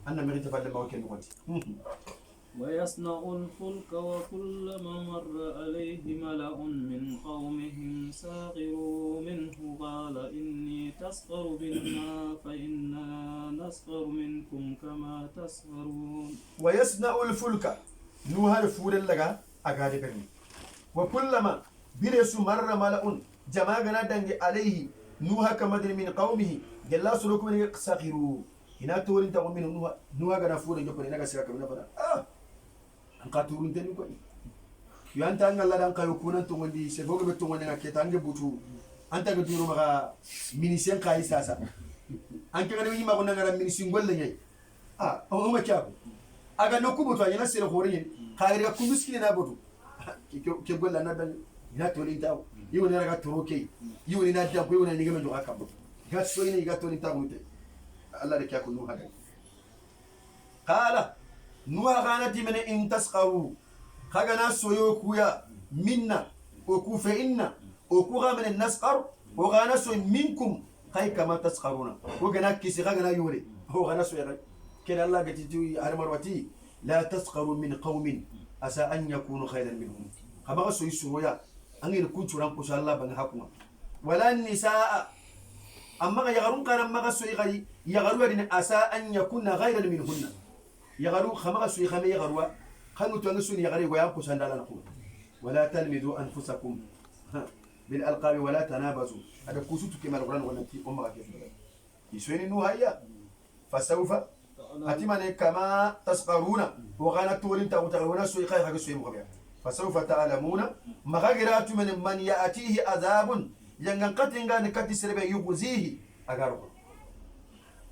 أنا مريت فعل ما وكل وقت ويصنع الفلك وكلما مر عليه ملأ من قومه ساخروا منه قال إني تسخر منا فإنا نسخر منكم كما تسخرون. ويصنع الفلك نوها الفور لغا أغاري برني وكلما بيرس مر ملأ جماعنا دنج عليه نوها كمدر من قومه جل سلوك من ساخروا هنا تورين تقوم من نوها غنا فور جبر هنا كسرك من فدا anka turun tenu ko yo anta ngalla dan kayo kunan to ngondi se bogo be to ngondi ngaketa ange butu anta ga turu maka minisien kai sasa anke ga ni ma ko ngara minisin golle nyai o ma kya aga no kubuto anyana sere hore yin kaari ga kunduski na bodu ke golla na dan ina to linta yiwo ne raga turu ke yiwo ni na da ko yiwo ni ga me do aka bo ga so ni ga to linta mute Allah da kya kunu hada qala nuwa ganati mene in tasqaru khagana soyo kuya minna o ku fa inna o ku ga mene nasqar o gana so minkum khay kama tasqaruna o gana kisi khagana yore o gana so yara kila Allah gati tu armarwati la tasqaru min qaumin asa an yakunu khayran minhum khaba so yisuya angin kun turan ko Allah ban hakuma wala nisaa amma ga yagarun kana maga so yari yagaru yadin asa an yakuna ghayran minhunna يغرو خمغا سوي خمي يغروا خنو تنسون يغري ويامكو سندالا نقول ولا تلمذوا انفسكم بالالقاب ولا تنابزوا هذا كوسوتو كما القران ولا في امك كيف يسوين انه هيا فسوف اتمنى كما تسقرون وغانا تولين تغونا سوي خاي خاي سوي مغبيا فسوف تعلمون مغاغرات من ياتيه عذاب ينقطن غان كتي سربه يغزيه اغارو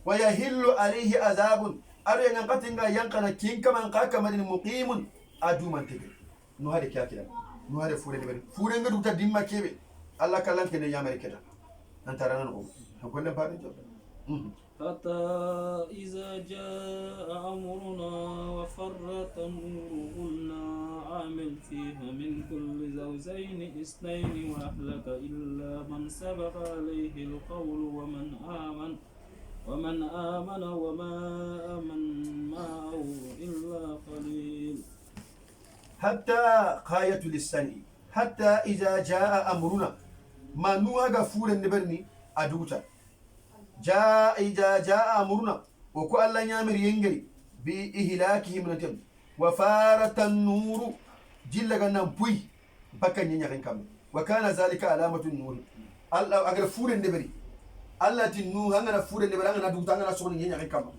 ويهل عليه عذاب aro yang katinga yang kana kinka man kaka madin muqimun adu man tege no hade kya kira no hade fure de fure ngadu ta dimma kebe Allah kallan kene ya mere keda antara nan ko golle baade job حتى إذا جاء أمرنا وفرت النور قلنا عامل فيها من كل زوجين اثنين وأهلك إلا من سبق عليه القول ومن آمن وما آمن معه إلا قليل. حتى غاية للسنة حتى إذا جاء أمرنا ما نوها غفور النبرني أدوتا إذا جاء أمرنا وكو الله يامر ينجري بإهلاكهم نتم وفارت النور جل غنم بوي بكا نينيا كم وكان ذلك علامة النور الله أغفور النبري Allah tinnu angana fure ne baranga du tanga na soni nyenya kama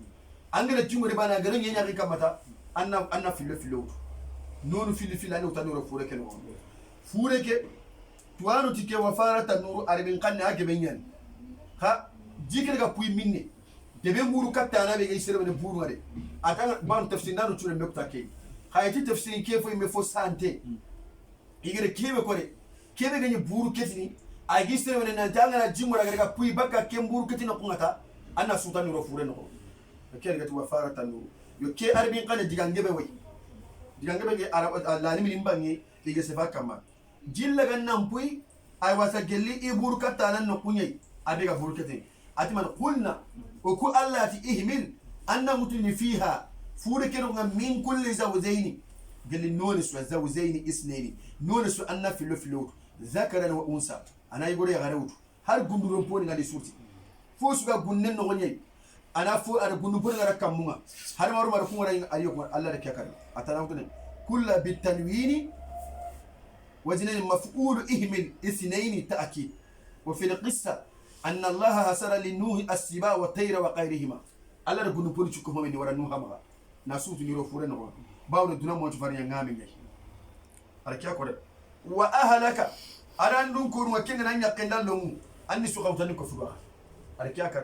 angana tingu de bana garan nyenya kama ta anna filo nonu fili anu tanuro fure ke no fure ke tuanu tike wafara tanuru arbin kanne age benyan ha jikir ga puy minne de be muru katta na be ga isere ne buru ade atanga ban tafsir nanu ture mekta ke hayati tafsir ke fo me fo sante igere kebe kore kebe ga ni buru ketini agisere wona nantanga na jimura ga pui baka kemburu ketina kungata anna sultani ro fure no kere gati wafara tanu yo ke arbin kana digangebe way digangebe ge arab lani min bangi ige sefa kama jilla gannan pui ay wasa gelli iburu katana no kunyai abiga buru ketin atiman qulna wa ku allati ihmil anna mutuni fiha fure kero ngam min kulli zawjaini gelli noni su zawjaini isnaini noni su anna filo zakaran wa unsa ana yigore ya garewtu har gunduron poni ngadi surti fo suga gunnen no ngey ana fo ara gundu poni ngara kamunga har maru ko ngara ayo ko Allah da kekare atana ko ne kullu bitanwini wajnan maf'ul ihmil ithnain ta'kid wa fi alqissa anna Allah hasara linuhi as-siba wa tayra wa ghayrihima Allah da gundu poni chukko momi ni wara nuha ma na sutu ni ro fure no bawno duna mo to fariya ngami ngey ara kya ko de wa ahlaka aran dun ko ruwa kinga nan yakenda lomu anni su qawtani ko fuba arkiya kar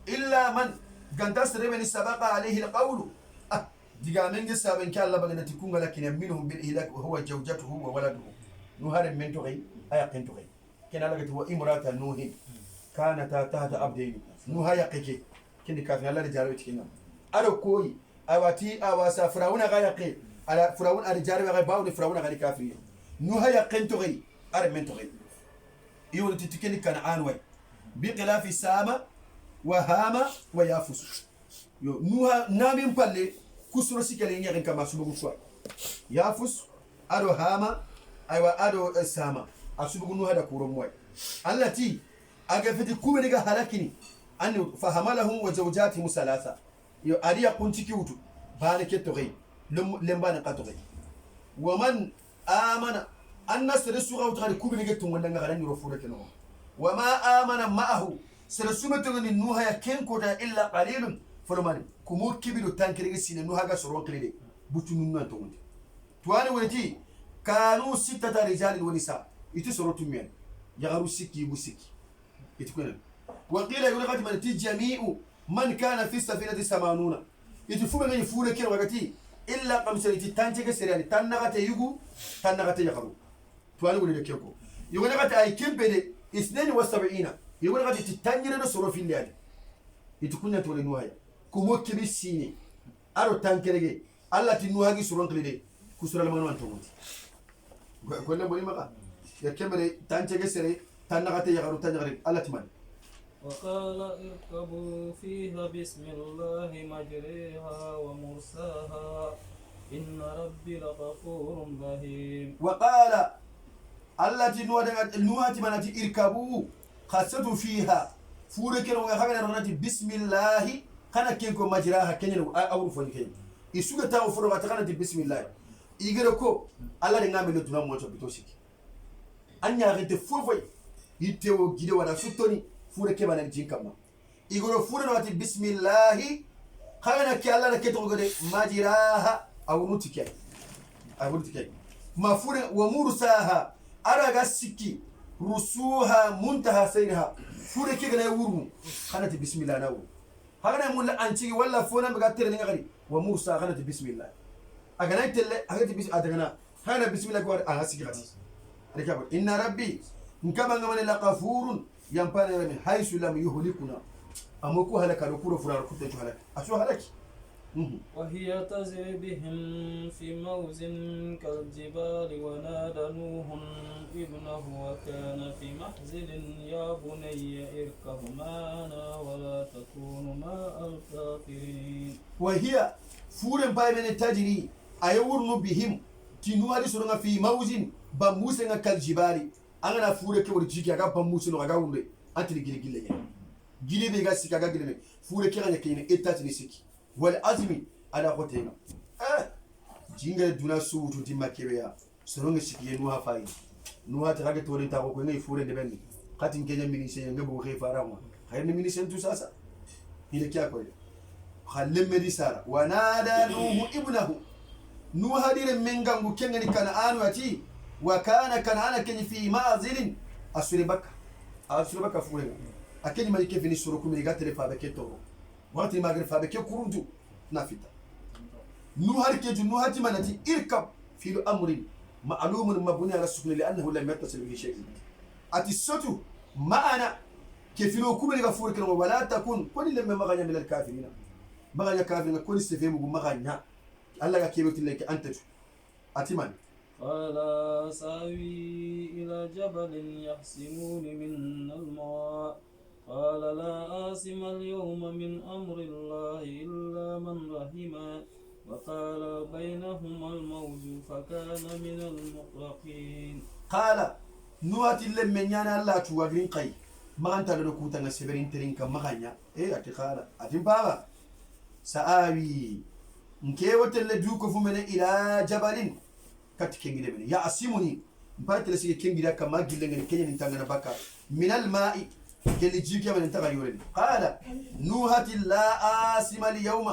illa man ganta sirebe ni sabaqa alayhi alqawl diga men gi saben ki Allah bagana tikunga lakin minhum bil ihlak wa huwa zawjatuhu wa waladuhu nuhar min tuqi ayaqin tuqi kina lagati wa imrata nuhin kanata tahta abdayn nuha yaqike kindi kafin Allah da jarabi cikin nan ado koyi awati awasa firawuna ga yaqi ala firawun ar jarabi ga bawni firawuna ga kafir nuha yaqin tuqi من تغيب يقول تتكلم كنعان وي بخلاف سامة وهامة ويافس yo nuha namin palle kusuro sikale nyarin kama subugu swa yafus ado hama aywa ado sama asubugu nuha da kuro moy allati aga fiti kubeni ga halakini an fahamalahum wa zawjatihim salasa yo ariya kuntiki wutu bana ke togai lembana ka togai waman amana anna sirsu ga wutu kubeni ga tunga nga garan yoro fura keno wama amana ma'ahu sirsu matuni nuha ya kenko da illa qalilun fulmani kumu kibiru tankiri sine nuha ga soron klide butunu nan to wonde tuwani wati kanu sittata rijalin wa nisa itu sorotu men yagaru sikki busiki itukuna وقيل يقول لك من جميع من كان في السفينة 80 يتفهم من يفور كير وقتي إلا قمسة تانجك سريان تنغت يجو تنغت يخرو توالي يقول لك يقول لك أي كم بدي 72 يقول لك تتنجر نصر في الليل يتكون تولي نوهايا كمو كبير سيني أرو تانكرجي الله تنوهاجي سرون كليدي كسر المنوان تومتي كلنا بقول ما يا كم بدي تانجك سري تنغت يخرو تنغت الله تمان وقال اركبوا فيها بسم الله مجريها ومرساها إن ربي لغفور رحيم وقال التي نواتي مناتي اركبوا خاصة فيها فورك وغاغنا بسم الله كان كينكو مجراها كينو او فون كين يسوغا تاو فرو تاغنا بسم الله يغركو الله نغامي لتنا موتو بيتوشيك انيا غيت فوفوي يتيو جيدو ولا سوتوني فورك بana jinkama igoro fure no ati bismillah khana ki Allah na keto gode majiraha awunutike ma fure wa mursaha araga sikki rusuha muntaha sayriha fure ki gane wuru khana ti bismillah nawu khana mun anci walla fona baga tere ni ngari wa mursa khana ti bismillah agana telle agati bis adagana khana bismillah ko a sikki khati alika inna rabbi nkaba ngamane la ghafurun yampana min haythu lam yuhlikuna amoku halaka lokuro furara kutte halaka aso halaki وهي تزري بهم في موز كالجبال ونادى نوح ابنه وكان في محزن يا بني اركب معنا ولا تكون مع الكافرين وهي فورن باي من تجري ايورن بهم تنوالي سرنا في موز بموسن كالجبال angana fure ke wori jiki aga bammusi no aga wunde antini gile gile be ga sika ga gile fure ke ganya kine etat ni siki wal azmi ala khotena jinga duna su to timma kebeya soronga siki yenu ha fayi no ha taga to rin ta ko ngai fure de benni khatin kenya ministre ngabo khe farama khayni ministre tu sasa ile kya ko khalle medi sara wanada nuhu ibnahu nuhu hadire mengangu kengani kana anu ati وكان كنعانا كن في معزل أسربك فورنا أكني ما يكفي نسركم من قتل فابكي تورو وقت ما قال فابكي كروندو نافتا نوهر كيجو نوهاتي مناتي اركب في أمر معلوم مبني على السكن لأنه لم يتصل به شيء أتي السوتو معنا كيف لو كم اللي غفورك ولا تكون كل لما مغنى من الكافرين مغنى كافرين كل استفهام مغنى الله كيف لك أنت أتي من قال ساوي إلى جبل يحسمون من الماء قال لا آسم اليوم من أمر الله إلا من رحم وقال بينهما الموج فكان من المغرقين قال نواتي لمن يانا الله توغرين قي ما أنت لركوتا نسبرين ترين كمغانيا إيه أتي قال أتي بابا ساوي نكي وتل دوكو فمن إلى جبل كات كينغي بني يا اسيموني بارت لسي كينغي دا كما جيلن كيني نتاغنا باكا من الماء كلي جيكي من نتاغا يوري قال نوحت لا اسم اليوم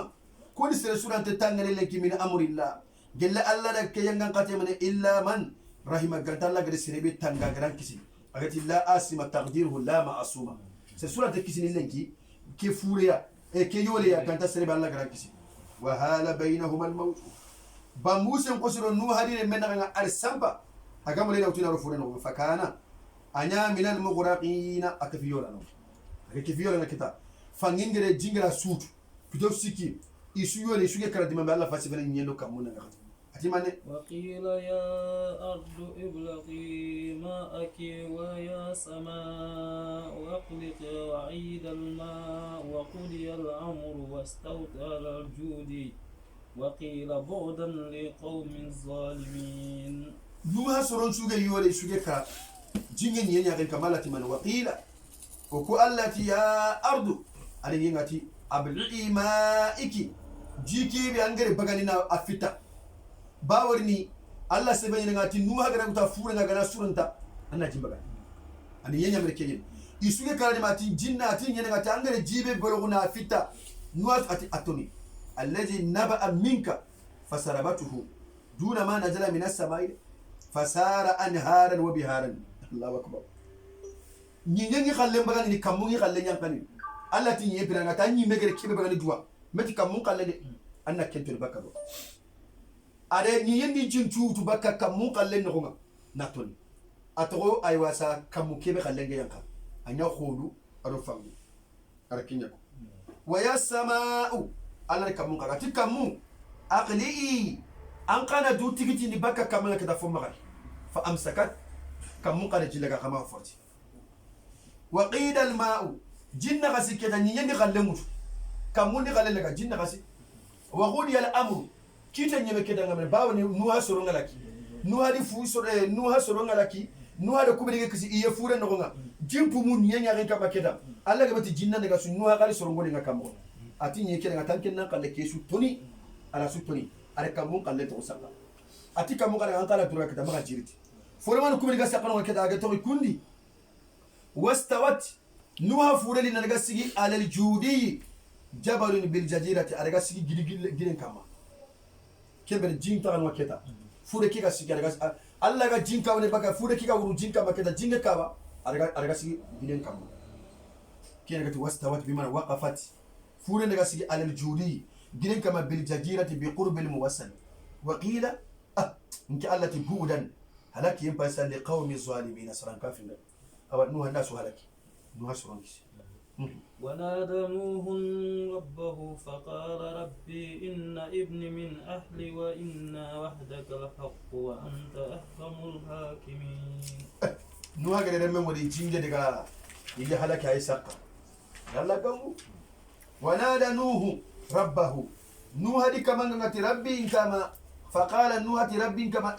كل سوره تتانغل لك من امر الله جل الله دا كينغان قاتي من الا من رحم قال الله غير سيربي تانغا غران كيسي اغتي لا اسم تقديره لا معصوم سوره كيسي لنكي كيفوريا كي يوليا كانت سيربي الله غران كيسي وهال بينهما الموت باموسن قصر نو هذه من السامبا أكمل لنا وتنا رفورنا فكان أنا من المغرقين أكفيولا نو أكفيولا نكتا فانجر جينغرا سوت كتوب سيكي يسوي كرا دم بالله فاسفنا ينو كمونا أتمنى وقيل يا أرض ابلغي ماءك ويا سماء أقلقي وعيد الماء وقضي الأمر واستوت على الجود وقيل بعدا لقوم الظالمين. نوها سرون سوغي يولي سوغي كا جينين ينيا كمالة من وقيل وكو التي يا أرض أنا ينغتي أبلغي ماءك جيكي بأنغري بغانينا أفتا باورني الله سبحانه ينغتي نوها غنا تفورنا غنا سورنتا أنا جيمبغا أنا ينيا مركيين يسوغي كالي ماتي جناتي ينغتي أنغري جيبي بلغنا أفتا نوها أتوني الذي نبأ منك فسربته دون ما نزل من السماء فسار أنهارا وبهارا. الله أكبر. نيجي خلّي بغاني نكمّوني خلّي نيانكاني. الله تيجي بيرانا تاني مغير كيف بغاني دوا. متى كمّون خلّي أنا كنتر بكرو. أره نيجي جنتو تبكر كمّون خلّي نهونا ناتوني. أترو أيواسا كمّون كيف خلّي نيانكا. أنا خولو أروفامي. أركينيكو. ويا السماء الله كمّون خلّي. تي كمّون أقلي أنكنا دو تيجي نبكر كمّون كده فم مغري. فأمسكت كمّون خلّي جلّك كمان فورتي. وقيد الماء جنة غسي كده نيجي خلّي موت. كمّون خلّي لك جنة غسي. وقضي الأمر كيتا نيجي كده نعمل باوني نوها سرونغ لكي. نوها دي فو سر نوها سرونغ لكي. نوها ده كوبري كسي يفورن نغنا. جيم بومون نيجي عين كما كده. الله كبتي جنة نغسي نوها غالي سرونغ لينا كمّون. أتي نيجي كده نعتان كنا خلّي كيسو توني على سو توني. على كمّون خلّي توصلنا. أتي كمّون خلّي أنكلا تروح كده ما جيرتي. فورمان كوبري كسي أقنون كده أجتوي كوندي. واستوت نوها فورلي نرجسي على الجودي جبل بالجزيرة أرجسي جيرين كما كبر جين تان وكذا فوري كي كسي أرجس الله كا جين كا ونبكا فوري كي كا ورو جين كما كذا جين كا أرجسي جيرين كما كي نقول واستوت بمن وقفت فوري نرجسي على الجودي جيرين كما بالجزيرة بقرب الموصل وقيل إنك الله تبودا هلاك ينبسل لقوم الظالمين سران كافين أو نوح الناس هلك نوح سرونيس. ونادى نوح ربه فقال ربي إن ابني من أهلي وإن وحدك الحق وأنت أحكم الحاكمين. نوح قال لهم ودي جينجا دكا يجي هلك هاي سقة. يلا قوموا. ونادى نوح ربه نوح دي كمان نتي ربي إن كما فقال نوح ربي إن كما